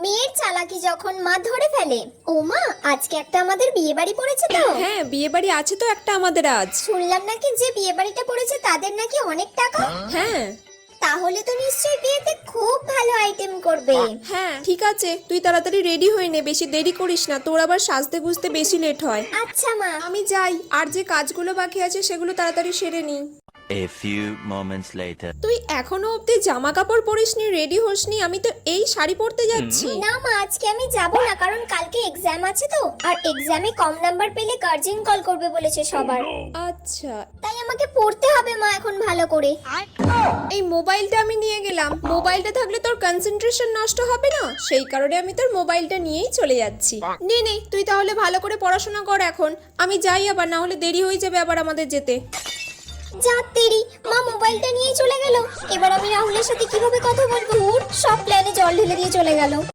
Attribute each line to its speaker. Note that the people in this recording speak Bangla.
Speaker 1: মেয়ের চালাকি যখন মা ধরে ফেলে। ও মা, আজকে একটা আমাদের বিয়ে বাড়ি পড়েছে তো?
Speaker 2: হ্যাঁ, বিয়ে বাড়ি আছে তো একটা আমাদের আজ।
Speaker 1: শুনলাম নাকি যে বিয়ে বাড়িটা পড়েছে তাদের নাকি অনেক টাকা।
Speaker 2: হ্যাঁ
Speaker 1: তাহলে তো নিশ্চয়ই বিয়েতে খুব ভালো আইটেম করবে।
Speaker 2: হ্যাঁ, ঠিক আছে, তুই তাড়াতাড়ি রেডি হয়ে নে, বেশি দেরি করিস না, তোর আবার সাজতে গুজতে বেশি লেট হয়।
Speaker 1: আচ্ছা মা।
Speaker 2: আমি যাই, আর যে কাজগুলো বাকি আছে সেগুলো তাড়াতাড়ি সেরে নি।
Speaker 3: A few moments later.
Speaker 2: তুই এখনো অব্দি জামা কাপড় পরিসনি, রেডি হসনি? আমি তো এই শাড়ি পরতে যাচ্ছি।
Speaker 1: না মা, আজকে আমি যাব না, কারণ কালকে এক্সাম আছে তো, আর এক্সামে কম নাম্বার পেলে গার্জিয়ান কল করবে বলেছে সবার।
Speaker 2: আচ্ছা,
Speaker 1: তাই আমাকে পড়তে হবে মা এখন ভালো করে।
Speaker 2: এই মোবাইলটা আমি নিয়ে গেলাম, মোবাইলটা থাকলে তোর কনসেন্ট্রেশন নষ্ট হবে না, সেই কারণে আমি তোর মোবাইলটা নিয়েই চলে যাচ্ছি। নে নে, তুই তাহলে ভালো করে পড়াশোনা কর এখন। আমি যাই, আবার না হলে দেরি হয়ে যাবে আবার আমাদের যেতে।
Speaker 1: যা তেরি, মা মোবাইলটা নিয়ে চলে গেল। এবার আমি রাহুলের সাথে কিভাবে কথা বলবো? সব প্ল্যানে জল ঢেলে দিয়ে চলে গেল।